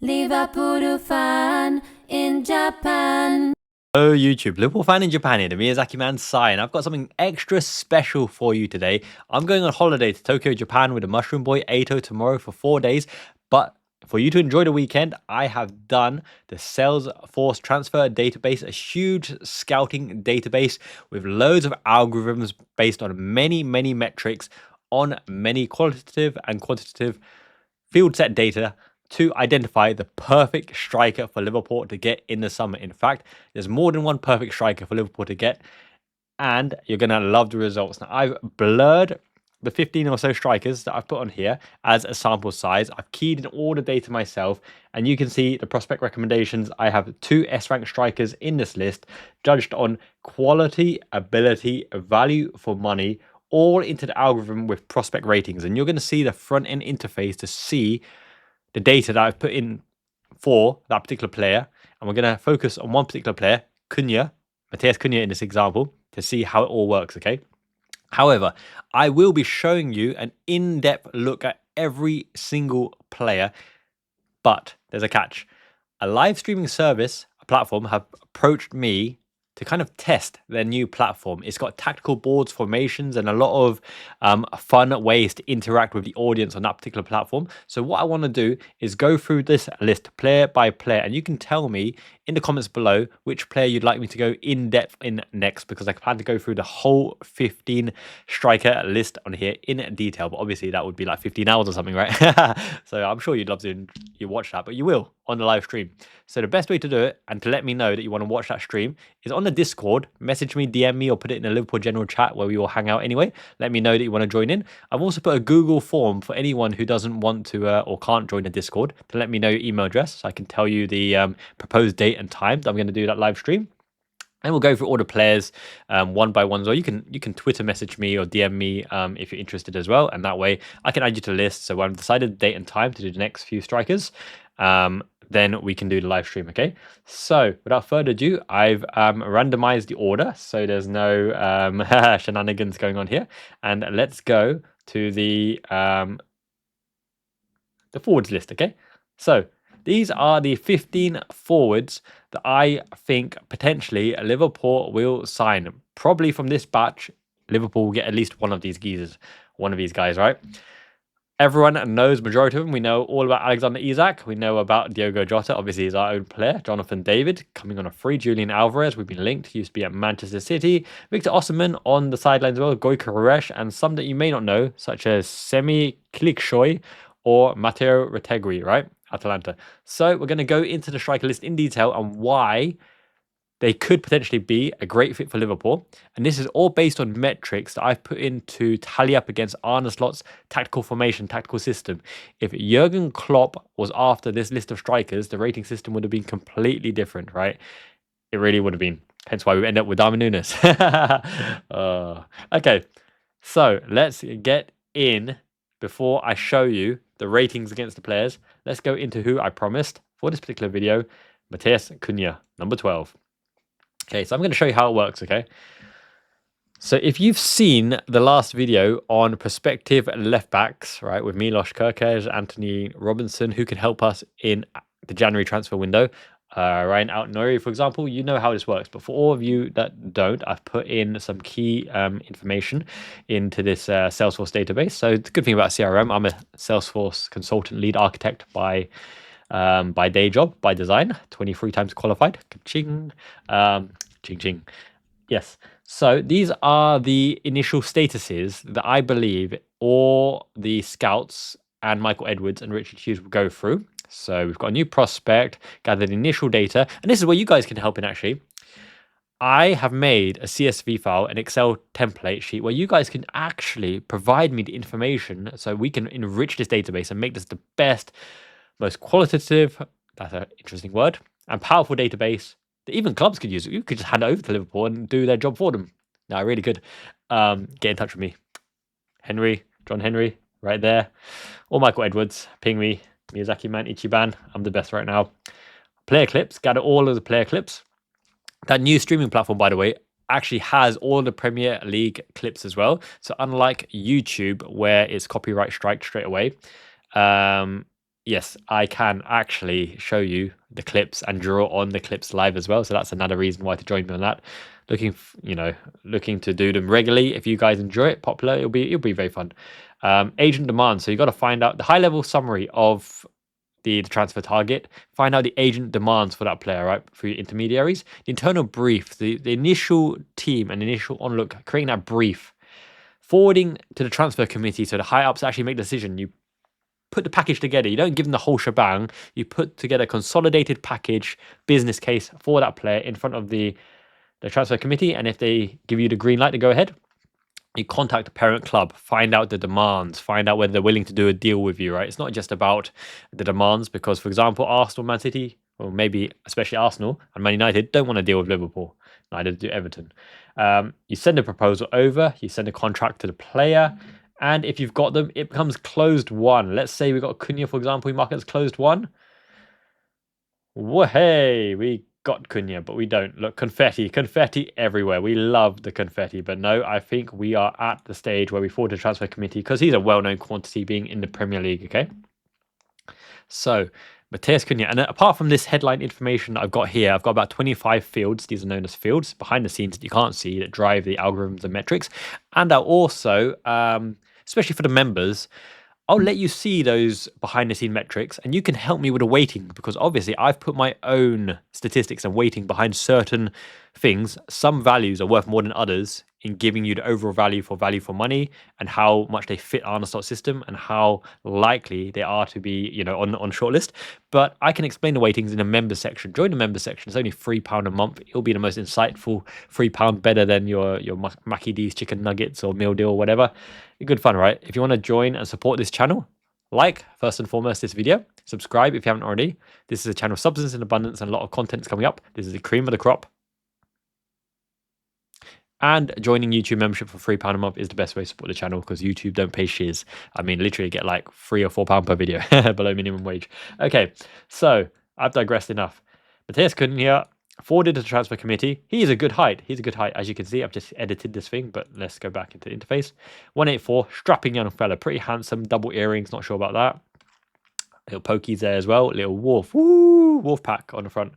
Liverpool Fan in Japan. Hello YouTube, Liverpool Fan in Japan here, the Miyazaki Man Si, and I've got something extra special for you today. I'm going on holiday to Tokyo, Japan with the Mushroom Boy Eito tomorrow for 4 days, but for you to enjoy the weekend, I have done the Salesforce transfer database, a huge scouting database with loads of algorithms based on many metrics on many qualitative and quantitative field set data to identify the perfect striker for Liverpool to get in the summer. In fact, there's more than one perfect striker for Liverpool to get, and you're going to love the results. Now, I've blurred the 15 or so strikers that I've put on here as a sample size. I've keyed in all the data myself, and you can see the prospect recommendations. I have 2 S-rank strikers in this list, judged on quality, ability, value for money, all into the algorithm with prospect ratings. And you're going to see the front-end interface to see the data that I've put in for that particular player. And we're going to focus on one particular player, Cunha, Matheus Cunha in this example, to see how it all works, okay? However, I will be showing you an in-depth look at every single player, but there's a catch. A live streaming service, a platform, have approached me to kind of test their new platform. It's got tactical boards, formations, and a lot of fun ways to interact with the audience on that particular platform. So what I want to do is go through this list player by player, and you can tell me in the comments below which player you'd like me to go in depth in next, because I plan to go through the whole 15 striker list on here in detail. But obviously that would be like 15 hours or something, right? So I'm sure you'd love to watch that, but you will on the live stream. So the best way to do it, and to let me know that you want to watch that stream, is on the Discord. Message me, DM me, or put it in the Liverpool general chat where we all hang out anyway. Let me know that you want to join in. I've also put a Google form for anyone who doesn't want to or can't join the Discord to let me know your email address, so I can tell you the proposed date and time that I'm going to do that live stream. And we'll go through all the players one by one. So you can Twitter message me or DM me if you're interested as well. And that way I can add you to the list. So when I've decided the date and time to do the next few strikers, then we can do the live stream, okay? So without further ado, I've randomized the order, so there's no shenanigans going on here. And let's go to the forwards list, okay? So these are the 15 forwards that I think potentially Liverpool will sign. Probably from this batch, Liverpool will get at least one of these guys, right? Everyone knows majority of them. We know all about Alexander Isak. We know about Diogo Jota. Obviously, he's our own player. Jonathan David coming on a free. Julian Alvarez, we've been linked. He used to be at Manchester City. Victor Osimhen on the sidelines as well. Gyokeres, and some that you may not know, such as Semi Kliksoy or Matteo Retegui, right? Atalanta. So we're going to go into the striker list in detail and why they could potentially be a great fit for Liverpool. And this is all based on metrics that I've put in to tally up against Arne Slot's tactical formation, tactical system. If Jurgen Klopp was after this list of strikers, the rating system would have been completely different, right? It really would have been. Hence why we end up with Darwin Núñez. Okay, so let's get in. Before I show you the ratings against the players, let's go into who I promised for this particular video, Matheus Cunha, number 12. Okay, so I'm going to show you how it works, okay? So if you've seen the last video on prospective left backs, right, with Milos Kerkez, Anthony Robinson, who can help us in the January transfer window, Ryan Out-Nouri, for example, you know how this works. But for all of you that don't, I've put in some key information into this Salesforce database. So the good thing about CRM, I'm a Salesforce consultant lead architect by day job, by design, 23 times qualified. Ching, ching, ching. Yes. So these are the initial statuses that I believe all the scouts and Michael Edwards and Richard Hughes will go through. So we've got a new prospect, gathered initial data, and this is where you guys can help in actually. I have made a CSV file, an Excel template sheet, where you guys can actually provide me the information so we can enrich this database and make this the best, most qualitative, that's an interesting word, and powerful database that even clubs could use. You could just hand it over to Liverpool and do their job for them. No, really good. Get in touch with me. John Henry, right there. Or Michael Edwards, ping me. Miyazaki Man Ichiban, I'm the best right now. Player clips, gather all of the player clips. That new streaming platform, by the way, actually has all the Premier League clips as well. So unlike YouTube, where it's copyright strike straight away, yes, I can actually show you the clips and draw on the clips live as well. So that's another reason why to join me on that. Looking to do them regularly. If you guys enjoy it, popular, it'll be very fun. Agent demand. So you got to find out the high level summary of the transfer target, find out the agent demands for that player, right? For your intermediaries, the internal brief, the initial team and initial onlook, creating that brief, forwarding to the transfer committee so the high ups actually make the decision. You put the package together. You don't give them the whole shebang. You put together a consolidated package, business case for that player in front of the transfer committee. And if they give you the green light to go ahead, you contact the parent club, find out the demands, find out whether they're willing to do a deal with you, right? It's not just about the demands because, for example, Arsenal, Man City, or maybe especially Arsenal and Man United don't want to deal with Liverpool. Neither do Everton. You send a proposal over, you send a contract to the player, and if you've got them, it becomes closed won. Let's say we got Cunha, for example, we mark it as closed won. Whoa, hey, we got Cunha, but we don't. Look, confetti everywhere. We love the confetti, but no, I think we are at the stage where we forward to transfer committee because he's a well-known quantity being in the Premier League, okay? So, Matheus Cunha, and apart from this headline information I've got here, I've got about 25 fields. These are known as fields behind the scenes that you can't see that drive the algorithms and metrics. And I'll also, especially for the members, I'll let you see those behind the scene metrics and you can help me with a weighting because obviously I've put my own statistics and weighting behind certain things. Some values are worth more than others in giving you the overall value for money and how much they fit Arne Slot system and how likely they are to be, on shortlist. But I can explain the weightings in the member section. Join the member section. It's only £3 a month. It'll be the most insightful £3 better than your Mackie D's chicken nuggets or meal deal or whatever. Good fun, right? If you want to join and support this channel, like first and foremost this video, subscribe if you haven't already. This is a channel of substance and abundance and a lot of content's coming up. This is the cream of the crop. And joining YouTube membership for £3 a month is the best way to support the channel because YouTube don't pay shiz. I mean, literally get like £3 or £4 per video below minimum wage. Okay, so I've digressed enough. Matheus Cunha forwarded to the transfer committee. He's a good height. As you can see. I've just edited this thing, but let's go back into the interface. 184, strapping young fella, pretty handsome, double earrings, not sure about that. Little pokies there as well, little wolf. Woo, wolf pack on the front.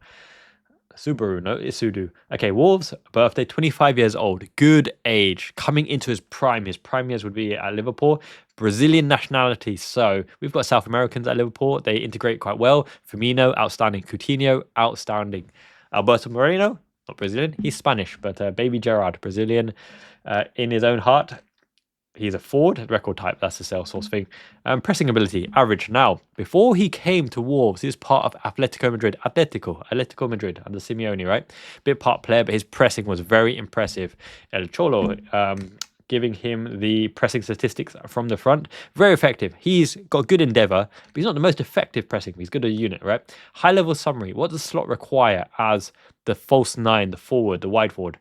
Subaru, no, it's Sudu. Okay, Wolves, birthday, 25 years old, good age, coming into his prime. His prime years would be at Liverpool. Brazilian nationality, so we've got South Americans at Liverpool. They integrate quite well. Firmino, outstanding. Coutinho, outstanding. Alberto Moreno, not Brazilian, he's Spanish, but baby Gerard, Brazilian in his own heart. He's a forward, record type, that's the Salesforce thing. Pressing ability, average. Now, before he came to Wolves, he was part of Atletico Madrid under Simeone, right? Bit part player, but his pressing was very impressive. El Cholo, giving him the pressing statistics from the front. Very effective. He's got good endeavour, but he's not the most effective pressing. He's good at a unit, right? High-level summary. What does Slot require as the false nine, the forward, the wide forward?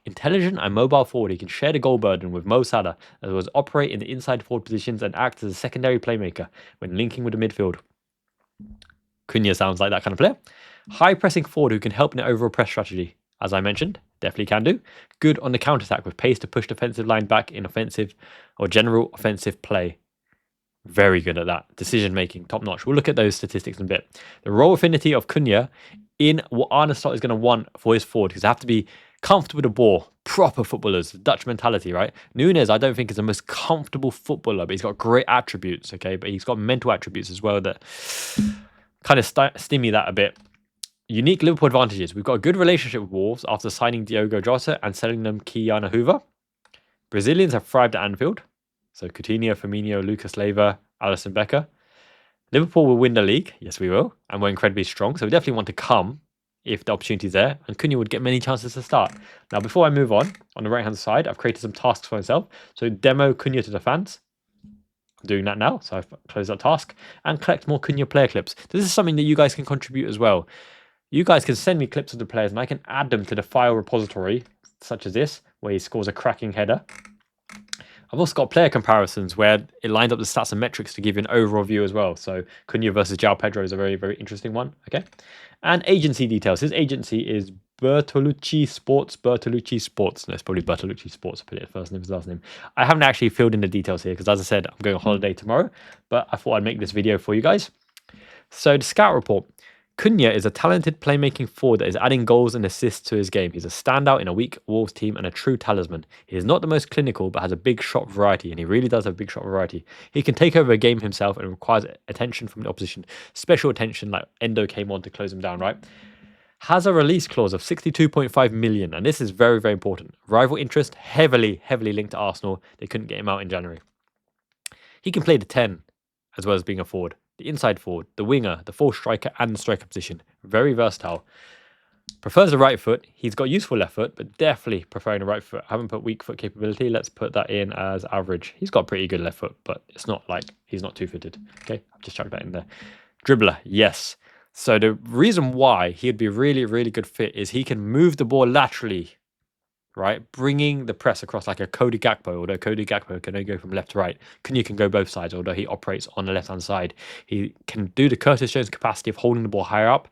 Intelligent and mobile forward. He can share the goal burden with Mo Salah, as well as operate in the inside forward positions and act as a secondary playmaker when linking with the midfield. Cunha sounds like that kind of player. High pressing forward who can help in the overall press strategy. As I mentioned, definitely can do. Good on the counter-attack with pace to push defensive line back in offensive or general offensive play. Very good at that. Decision making, top notch. We'll look at those statistics in a bit. The role affinity of Cunha in what Arne Slot is going to want for his forward, because they have to be comfortable with the ball, proper footballers, Dutch mentality, right? Nunes, I don't think is the most comfortable footballer, but he's got great attributes, okay? But he's got mental attributes as well that kind of stimmy that a bit. Unique Liverpool advantages. We've got a good relationship with Wolves after signing Diogo Jota and selling them Kiana Hoover. Brazilians have thrived at Anfield. So Coutinho, Firmino, Lucas Leiva, Alisson Becker. Liverpool will win the league. Yes, we will. And we're incredibly strong. So we definitely want to come if the opportunity is there. And Cunha would get many chances to start. Now, before I move on the right-hand side, I've created some tasks for myself. So demo Cunha to the fans. I'm doing that now. So I've closed that task. And collect more Cunha player clips. This is something that you guys can contribute as well. You guys can send me clips of the players and I can add them to the file repository, such as this, where he scores a cracking header. I've also got player comparisons where it lines up the stats and metrics to give you an overall view as well. So Cunha versus Joao Pedro is a very, very interesting one. Okay. And agency details. His agency is Bertolucci Sports. No, it's probably Bertolucci Sports. I put it first name, his last name. I haven't actually filled in the details here because, as I said, I'm going on holiday tomorrow. But I thought I'd make this video for you guys. So the scout report. Cunha is a talented playmaking forward that is adding goals and assists to his game. He's a standout in a weak Wolves team and a true talisman. He is not the most clinical, but has a big shot variety, and he really does have big shot variety. He can take over a game himself and requires attention from the opposition. Special attention, like Endo came on to close him down, right? Has a release clause of 62.5 million, and this is very, very important. Rival interest, heavily linked to Arsenal. They couldn't get him out in January. He can play the 10 as well as being a forward. The inside forward, the winger, the full striker, and the striker position. Very versatile. Prefers the right foot. He's got useful left foot, but definitely preferring the right foot. I haven't put weak foot capability. Let's put that in as average. He's got pretty good left foot, but it's not like he's not two-footed. Okay, I've just chucked that in there. Dribbler, yes. So the reason why he'd be really good fit is he can move the ball laterally, right? Bringing the press across like a Cody Gakpo, although Cody Gakpo can only go from left to right. Cunha can go both sides, although he operates on the left-hand side. He can do the Curtis Jones capacity of holding the ball higher up,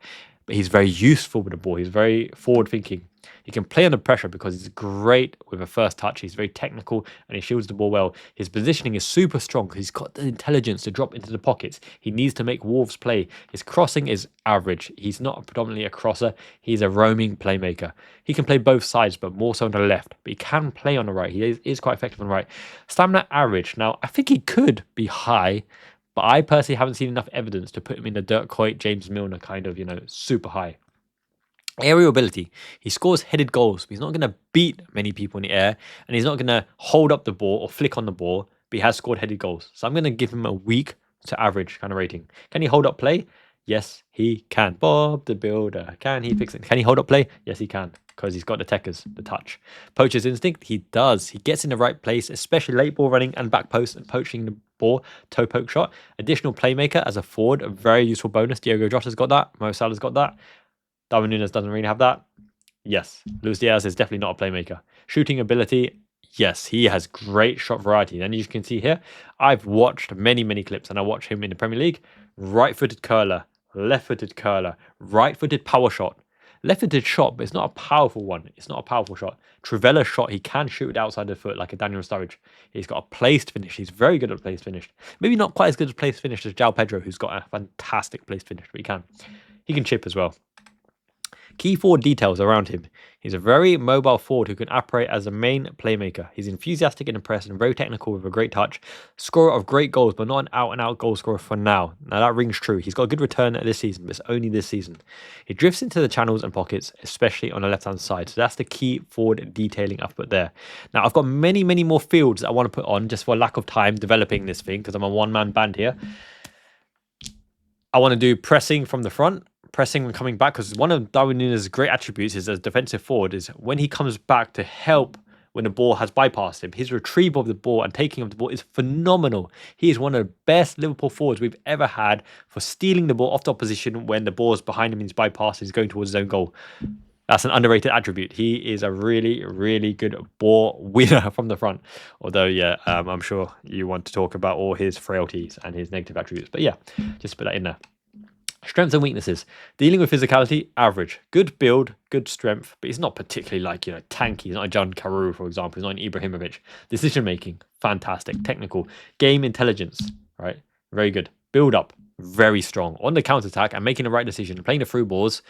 but he's very useful with the ball. He's very forward-thinking. He can play under pressure because he's great with a first touch. He's very technical and he shields the ball well. His positioning is super strong because he's got the intelligence to drop into the pockets. He needs to make Wolves play. His crossing is average. He's not predominantly a crosser. He's a roaming playmaker. He can play both sides, but more so on the left. But he can play on the right. He is quite effective on the right. Stamina average. Now, I think he could be high, but I personally haven't seen enough evidence to put him in the Dirk Kuyt, James Milner kind of, super high. Aerial ability. He scores headed goals, but he's not going to beat many people in the air, and he's not going to hold up the ball or flick on the ball, but he has scored headed goals. So I'm going to give him a weak to average kind of rating. Can he hold up play? Yes, he can. Bob the Builder. Can he fix it? Can he hold up play? Yes, he can, because he's got the techers, the touch. Poacher's instinct? He does. He gets in the right place, especially late ball running and back post and poaching the ball, toe poke shot. Additional playmaker as a forward, a very useful bonus. Diogo Jota's got that. Mo Salah's got that. Darwin Núñez doesn't really have that. Yes, Luis Diaz is definitely not a playmaker. Shooting ability, yes, he has great shot variety. And you can see here, I've watched many clips, and I watch him in the Premier League. Right-footed curler, left-footed curler, right-footed power shot. Left-footed shot, but it's not a powerful one. It's not a powerful shot. Trivella's shot, he can shoot it outside the foot like a Daniel Sturridge. He's got a placed finish. He's very good at placed finish. Maybe not quite as good at placed finish as Joao Pedro, who's got a fantastic placed finish, but he can. He can chip as well. Key forward details around him. He's a very mobile forward who can operate as a main playmaker. He's enthusiastic in the press and very technical with a great touch. Scorer of great goals, but not an out-and-out goal scorer for now. Now that rings true. He's got a good return this season, but it's only this season. He drifts into the channels and pockets, especially on the left-hand side. So that's the key forward detailing I've put there. Now I've got many more fields that I want to put on just for lack of time developing this thing because I'm a one-man band here. I want to do pressing from the front. Pressing when coming back, because one of Darwin Núñez's great attributes is as defensive forward is when he comes back to help when the ball has bypassed him. His retrieval of the ball and taking of the ball is phenomenal. He is one of the best Liverpool forwards we've ever had for stealing the ball off the opposition when the ball is behind him and his bypass is going towards his own goal. That's an underrated attribute. He is a really good ball winner from the front. Although, yeah, I'm sure you want to talk about all his frailties and his negative attributes. But yeah, just put that in there. Strengths and weaknesses. Dealing with physicality, average. Good build, good strength, but he's not particularly like, tanky. He's not a John Carew, for example. He's not an Ibrahimovic. Decision making, fantastic. Technical. Game intelligence, right? Very good. Build up, very strong. On the counter attack and making the right decision, playing the through balls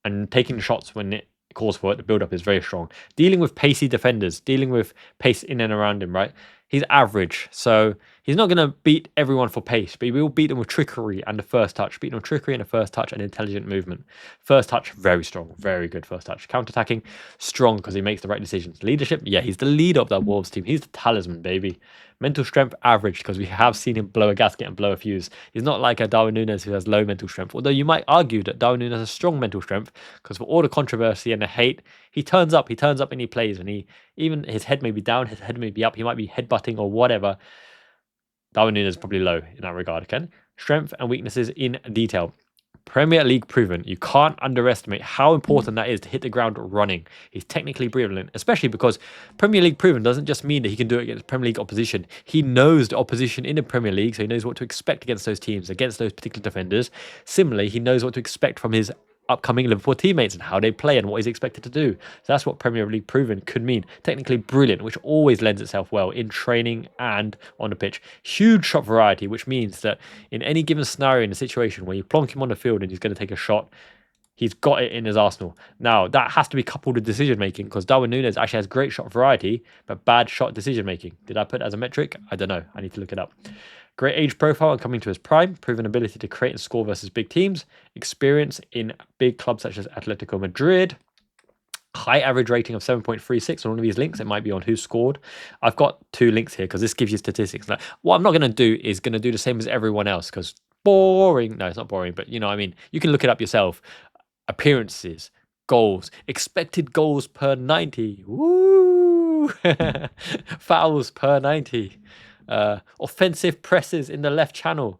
and taking the shots when it calls for it. The build up is very strong. Dealing with pacey defenders, dealing with pace in and around him, right? He's average, so he's not going to beat everyone for pace, but he will beat them with trickery and the first touch. Beat them with trickery and the first touch and intelligent movement. First touch, very strong, very good first touch. Counter-attacking, strong because he makes the right decisions. Leadership, yeah, he's the leader of that Wolves team. He's the talisman, baby. Mental strength, average, because we have seen him blow a gasket and blow a fuse. He's not like a Darwin Núñez who has low mental strength, although you might argue that Darwin Núñez has strong mental strength because for all the controversy and the hate, he turns up and he plays, and even his head may be down, his head may be up, he might be headbutting or whatever. Darwin Núñez is probably low in that regard, okay? Strength and weaknesses in detail. Premier League proven. You can't underestimate how important that is to hit the ground running. He's technically brilliant, especially because Premier League proven doesn't just mean that he can do it against Premier League opposition. He knows the opposition in the Premier League, so he knows what to expect against those teams, against those particular defenders. Similarly, he knows what to expect from his upcoming Liverpool teammates and how they play and what he's expected to do. So that's what Premier League proven could mean. Technically brilliant, which always lends itself well in training and on the pitch. Huge shot variety, which means that in any given scenario in a situation where you plonk him on the field and he's going to take a shot, he's got it in his arsenal. Now, that has to be coupled with decision-making because Darwin Núñez actually has great shot variety, but bad shot decision-making. Did I put it as a metric? I don't know. I need to look it up. Great age profile and coming to his prime, proven ability to create and score versus big teams, experience in big clubs such as Atletico Madrid, high average rating of 7.36 on one of these links. It might be on who scored. I've got 2 links here because this gives you statistics. Now, what I'm not going to do is going to do the same as everyone else because boring. No, it's not boring, but you know what I mean. You can look it up yourself. Appearances, goals, expected goals per 90. Woo! Fouls per 90. Offensive presses in the left channel.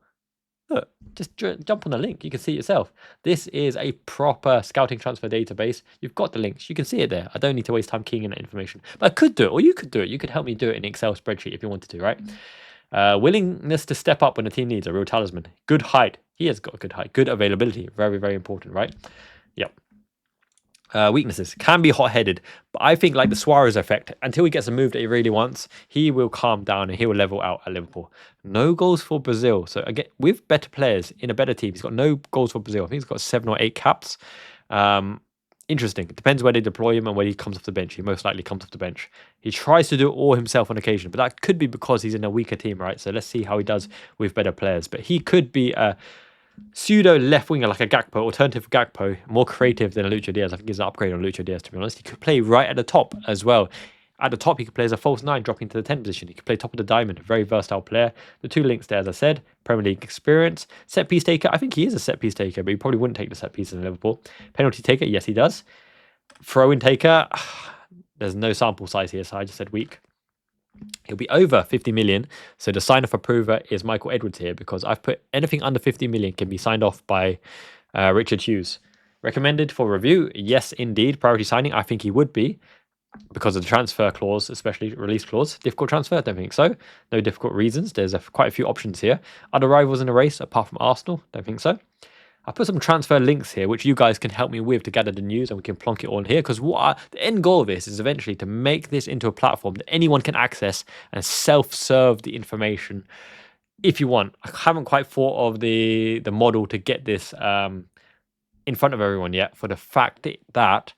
Look, just jump on the link. You can see it yourself. This is a proper scouting transfer database. You've got the links. You can see it there. I don't need to waste time keying in that information. But I could do it, or you could do it. You could help me do it in Excel spreadsheet if you wanted to, right? Willingness to step up when the team needs, a real talisman. Good height. He has got good height. Good availability. Very, very important, right? Yep. Weaknesses. Can be hot-headed, but I think like the Suarez effect, until he gets a move that he really wants, he will calm down and he will level out at Liverpool. No goals for Brazil. So again, with better players in a better team, he's got no goals for Brazil. I think he's got 7 or 8 caps. Interesting. It depends where they deploy him and where he comes off the bench. He most likely comes off the bench. He tries to do it all himself on occasion, but that could be because he's in a weaker team, right? So let's see how he does with better players. But he could be a pseudo left winger like a Gakpo, alternative Gakpo, more creative than a Lucho Diaz. I think he's an upgrade on Lucho Diaz, to be honest. He could play right at the top as well. At the top, he could play as a false 9, dropping to the 10 position. He could play top of the diamond, a very versatile player. The 2 links there, as I said, Premier League experience. Set piece taker, I think he is a set piece taker, but he probably wouldn't take the set pieces in Liverpool. Penalty taker, yes, he does. Throw-in taker, there's no sample size here, so I just said weak. He'll be over 50 million. So the sign-off approver is Michael Edwards here because I've put anything under 50 million can be signed off by Richard Hughes. Recommended for review? Yes, indeed. Priority signing? I think he would be because of the transfer clause, especially release clause. Difficult transfer? Don't think so. No difficult reasons. There's quite a few options here. Other rivals in the race apart from Arsenal? Don't think so. I put some transfer links here, which you guys can help me with to gather the news, and we can plonk it all in here. Because the end goal of this is eventually to make this into a platform that anyone can access and self-serve the information if you want. I haven't quite thought of the model to get this in front of everyone yet, for the fact that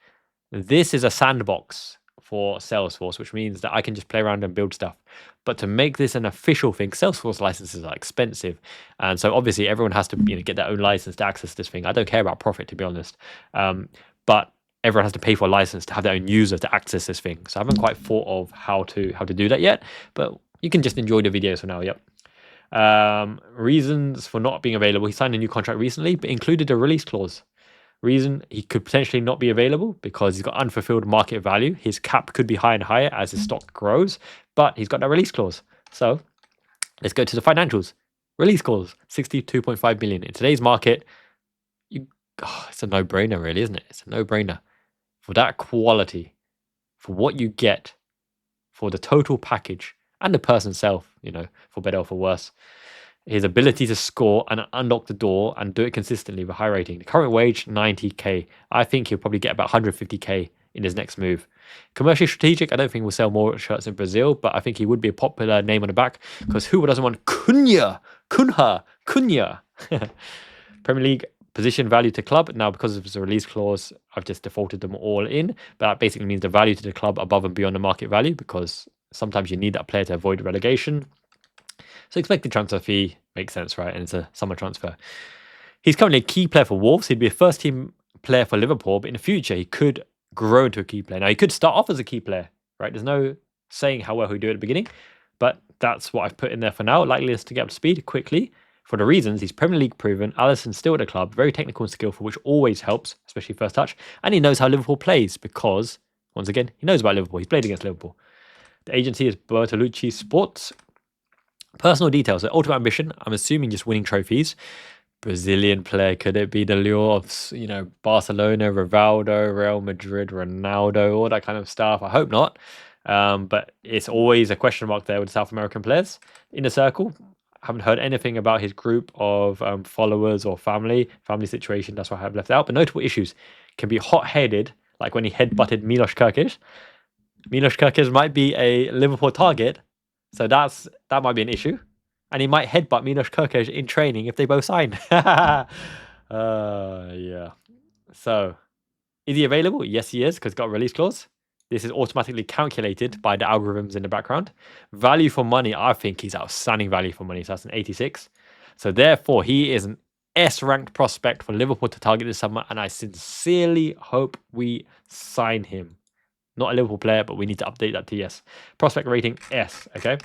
this is a sandbox for Salesforce, which means that I can just play around and build stuff. But to make this an official thing, Salesforce licenses are expensive. And so obviously everyone has to get their own license to access this thing. I don't care about profit, to be honest. But everyone has to pay for a license to have their own user to access this thing. So I haven't quite thought of how to do that yet. But you can just enjoy the videos for now, yep. Reasons for not being available. He signed a new contract recently, but included a release clause. Reason he could potentially not be available because he's got unfulfilled market value. His cap could be higher and higher as his stock grows, but he's got that release clause. So let's go to the financials. Release clause, 62.5 million. In today's market, it's a no-brainer really, isn't it? It's a no-brainer. For that quality, for what you get, for the total package, and the person self, for better or for worse. His ability to score and unlock the door and do it consistently with high rating. The current wage, 90k. I think he'll probably get about 150k in his next move. Commercially strategic, I don't think we'll sell more shirts in Brazil, but I think he would be a popular name on the back because who doesn't want Cunha? Premier League position value to club. Now, because of the release clause, I've just defaulted them all in, but that basically means the value to the club above and beyond the market value because sometimes you need that player to avoid relegation. So expected transfer fee makes sense, right? And it's a summer transfer. He's currently a key player for Wolves. He'd be a first-team player for Liverpool, but in the future, he could grow into a key player. Now, he could start off as a key player, right? There's no saying how well he'll do at the beginning, but that's what I've put in there for now. Likeliness to get up to speed quickly. For the reasons, he's Premier League proven. Alisson's still at the club, very technical and skillful, which always helps, especially first touch. And he knows how Liverpool plays because, once again, he knows about Liverpool. He's played against Liverpool. The agency is Bertolucci Sports. Personal details. So ultimate ambition, I'm assuming just winning trophies. Brazilian player, could it be the lure of, Barcelona, Rivaldo, Real Madrid, Ronaldo, all that kind of stuff? I hope not. But it's always a question mark there with South American players. Inner circle, Haven't heard anything about his group of followers or family situation. That's why I have left out. But notable issues can be hot-headed, like when he headbutted Milos Kerkez. Milos Kerkez might be a Liverpool target, so that might be an issue. And he might headbutt Milos Kerkez in training if they both sign. Yeah. So, is he available? Yes, he is, because got a release clause. This is automatically calculated by the algorithms in the background. Value for money, I think he's outstanding value for money. So that's an 86. So therefore, he is an S-ranked prospect for Liverpool to target this summer, and I sincerely hope we sign him. Not a Liverpool player, but we need to update that to yes. Prospect rating S, okay?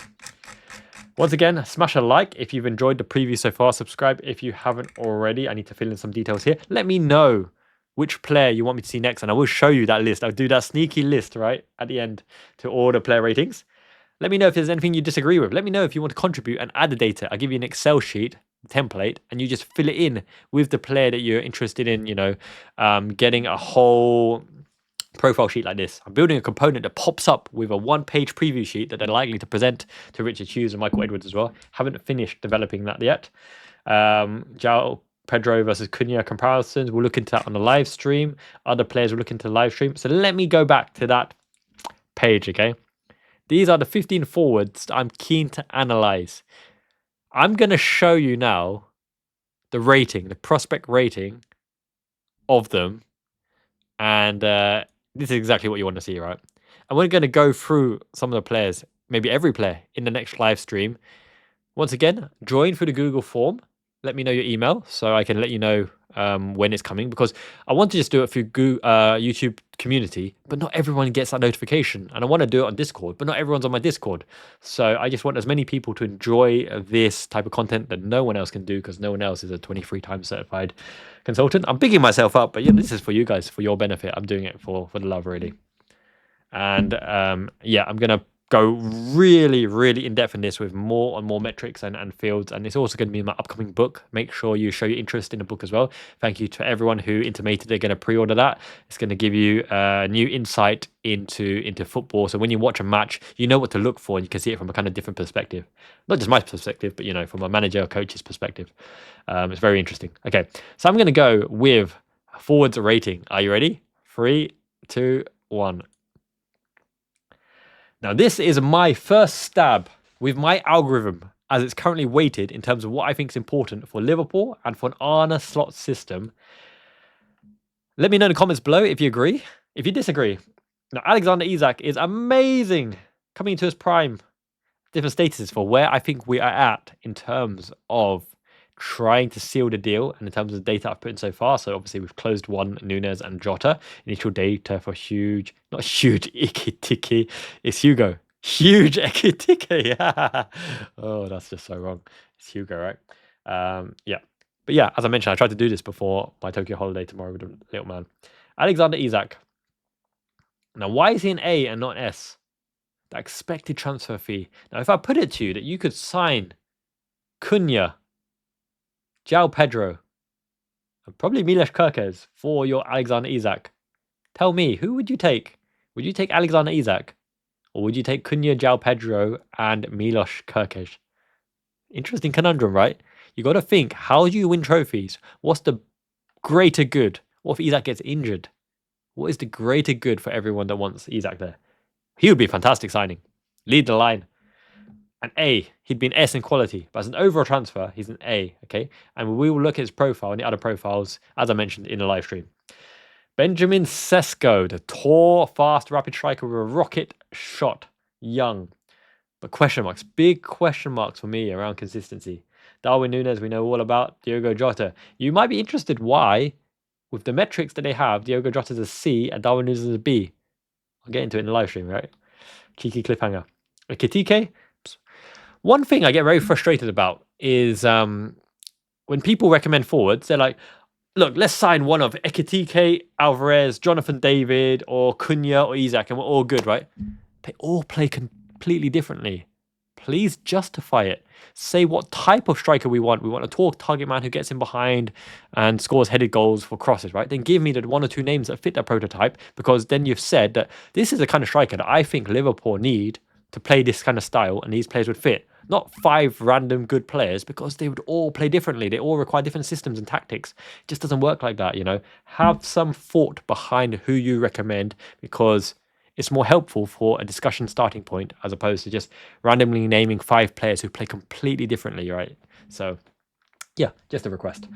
Once again, smash a like if you've enjoyed the preview so far. Subscribe if you haven't already. I need to fill in some details here. Let me know which player you want me to see next, and I will show you that list. I'll do that sneaky list, right, at the end to all the player ratings. Let me know if there's anything you disagree with. Let me know if you want to contribute and add the data. I'll give you an Excel sheet template, and you just fill it in with the player that you're interested in, getting a whole profile sheet like this. I'm building a component that pops up with a one-page preview sheet that they're likely to present to Richard Hughes and Michael Edwards as well. Haven't finished developing that yet. Joao Pedro versus Cunha comparisons. We'll look into that on the live stream. Other players will look into the live stream. So let me go back to that page, okay? These are the 15 forwards that I'm keen to analyze. I'm going to show you now the rating, the prospect rating of them. And this is exactly what you want to see, right? And we're going to go through some of the players, maybe every player, in the next live stream. Once again, join through the Google form. Let me know your email so I can let you know when it's coming, because I want to just do it through YouTube community, but not everyone gets that notification. And I want to do it on Discord, but not everyone's on my Discord. So I just want as many people to enjoy this type of content that no one else can do, because no one else is a 23-time certified consultant. I'm bigging myself up, but yeah, this is for you guys, for your benefit. I'm doing it for the love, really. And I'm going to go really, really in depth in this with more and more metrics and fields. And it's also going to be in my upcoming book. Make sure you show your interest in the book as well. Thank you to everyone who intimated they're going to pre-order that. It's going to give you a new insight into football. So when you watch a match, you know what to look for, and you can see it from a kind of different perspective. Not just my perspective, but from a manager or coach's perspective. It's very interesting. Okay, so I'm going to go with forwards rating. Are you ready? 3, 2, 1. Now, this is my first stab with my algorithm as it's currently weighted in terms of what I think is important for Liverpool and for an Arne Slot system. Let me know in the comments below if you agree. If you disagree. Now, Alexander Isak is amazing, coming into his prime. Different statuses for where I think we are at in terms of trying to seal the deal and in terms of the data I've put in so far. So obviously we've closed one, Nunes and Jota. Initial data for not huge Ekitike. It's Hugo. Huge Ekitike. Oh, that's just so wrong. It's Hugo, right? But yeah, as I mentioned, I tried to do this before my Tokyo holiday tomorrow with the little man. Alexander Isak. Now, why is he an A and not an S? The expected transfer fee. Now, if I put it to you that you could sign Cunha, Joao Pedro, and probably Milos Kerkez for your Alexander Isak, tell me, who would you take? Would you take Alexander Isak? Or would you take Cunha, Joao Pedro, and Milos Kerkez? Interesting conundrum, right? You got to think, how do you win trophies? What's the greater good? What if Isak gets injured? What is the greater good for everyone that wants Isak there? He would be a fantastic signing. Lead the line. An A, he'd be an S in quality, but as an overall transfer, he's an A, okay? And we will look at his profile and the other profiles, as I mentioned in the live stream. Benjamin Sesko, the tall, fast, rapid striker with a rocket shot. Young. But question marks, big question marks for me around consistency. Darwin Núñez, we know all about. Diogo Jota. You might be interested why, with the metrics that they have, Diogo Jota is a C and Darwin Núñez is a B. I'll get into it in the live stream, right? Cheeky cliffhanger. Ekitike. One thing I get very frustrated about is when people recommend forwards, they're like, look, let's sign one of Ekitike, Alvarez, Jonathan David, or Cunha or Isak, and we're all good, right? They all play completely differently. Please justify it. Say what type of striker we want. We want a tall target man who gets in behind and scores headed goals for crosses, right? Then give me the 1 or 2 names that fit that prototype, because then you've said that this is the kind of striker that I think Liverpool need to play this kind of style, and these players would fit. not 5 random good players, because they would all play differently. They all require different systems and tactics. It just doesn't work like that, you know. Have some thought behind who you recommend, because it's more helpful for a discussion starting point as opposed to just randomly naming 5 players who play completely differently, right? So yeah, just a request.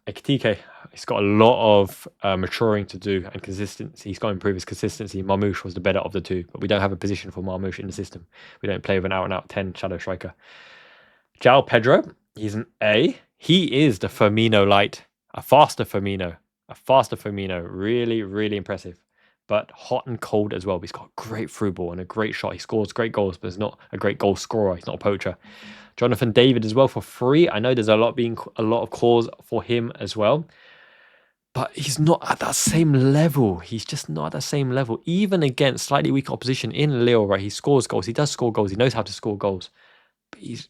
Ekitike, he's got a lot of maturing to do and consistency. He's got to improve his consistency. Marmoush was the better of the two, but we don't have a position for Marmoush in the system. We don't play with an out-and-out 10 shadow striker. Joao Pedro, he's an A. He is the Firmino light, a faster Firmino. Really, really impressive, but hot and cold as well. But he's got a great through ball and a great shot. He scores great goals, but he's not a great goal scorer. He's not a poacher. Jonathan David as well for free. I know there's a lot of calls for him as well, but he's not at that same level. He's just not at that same level. Even against slightly weak opposition in Lille, right? He scores goals. He does score goals. He knows how to score goals, but he's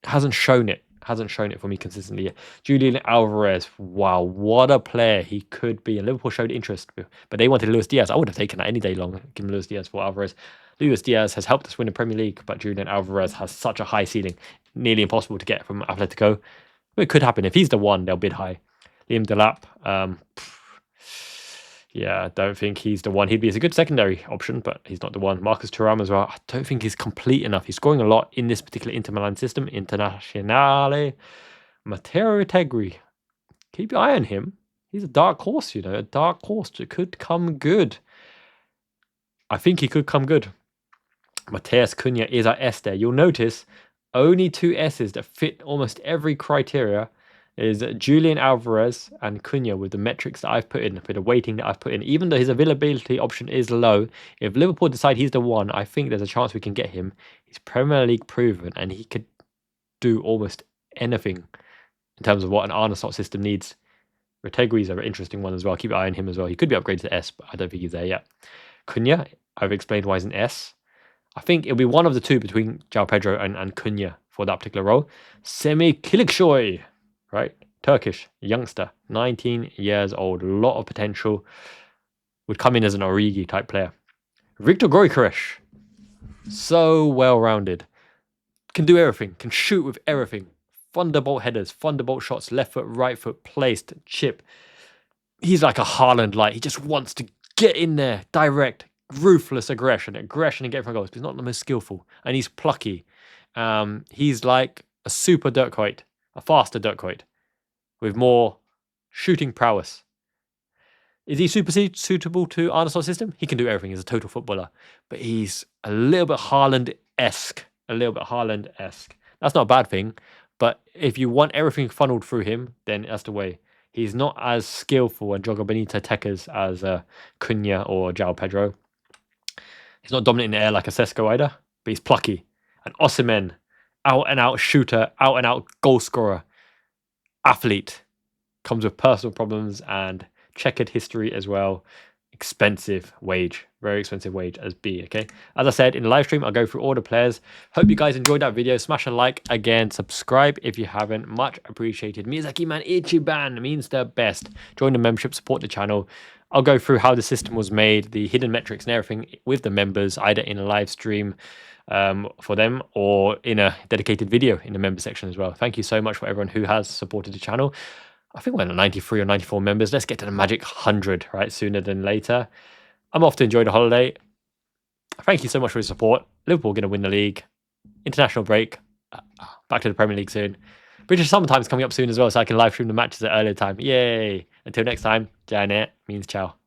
hasn't shown it for me consistently yet. Julian Alvarez, wow, what a player he could be. And Liverpool showed interest, but they wanted Luis Diaz. I would have taken that any day long, given Luis Diaz for Alvarez. Luis Diaz has helped us win the Premier League, but Julian Alvarez has such a high ceiling, nearly impossible to get from Atletico. It could happen. If he's the one, they'll bid high. Liam Delap, yeah, I don't think he's the one. He'd be a good secondary option, but he's not the one. Marcus Thuram as well. I don't think he's complete enough. He's scoring a lot in this particular Inter Milan system. Internazionale. Matteo Tegri. Keep your eye on him. He's a dark horse, you know, a dark horse. It could come good. I think he could come good. Matheus Cunha is our S there. You'll notice only 2 S's that fit almost every criteria is Julian Alvarez and Cunha with the metrics that I've put in, with the weighting that I've put in. Even though his availability option is low, if Liverpool decide he's the one, I think there's a chance we can get him. He's Premier League proven, and he could do almost anything in terms of what an Arne Slot system needs. Retegri's an interesting one as well. Keep an eye on him as well. He could be upgraded to S, but I don't think he's there yet. Cunha, I've explained why he's an S. I think it'll be one of the two between Joao Pedro and Cunha for that particular role. Semih Kılıçsoy, right? Turkish youngster, 19 years old, a lot of potential. Would come in as an Origi type player. Victor Gyokeres, so well-rounded. Can do everything, can shoot with everything. Thunderbolt headers, thunderbolt shots, left foot, right foot, placed, chip. He's like a Haaland light. He just wants to get in there, direct, ruthless aggression and get from goals. But he's not the most skillful, and he's plucky. He's like a super Dirk Kuyt, a faster Dirk Kuyt, with more shooting prowess. Is he super suitable to Arne Slot's system? He can do everything. He's a total footballer, but he's a little bit Haaland-esque. That's not a bad thing, but if you want everything funneled through him, then that's the way. He's not as skillful and Joga Bonita techers as Cunha or Joao Pedro. He's not dominant in the air like a Sesko either, but he's plucky. And Osimhen, out-and-out shooter, out-and-out goal scorer, athlete, comes with personal problems and checkered history as well. Expensive wage, very expensive wage as B, okay? As I said, in the live stream, I'll go through all the players. Hope you guys enjoyed that video. Smash a like again. Subscribe if you haven't. Much appreciated. Miyazaki Man Ichiban means the best. Join the membership, support the channel. I'll go through how the system was made, the hidden metrics and everything with the members, either in a live stream for them or in a dedicated video in the member section as well. Thank you so much for everyone who has supported the channel. I think we're at 93 or 94 members. Let's get to the magic 100, right? Sooner than later. I'm off to enjoy the holiday. Thank you so much for your support. Liverpool going to win the league. International break. Back to the Premier League soon. British summertime's coming up soon as well, so I can live stream the matches at earlier time. Yay! Until next time, Janet means ciao.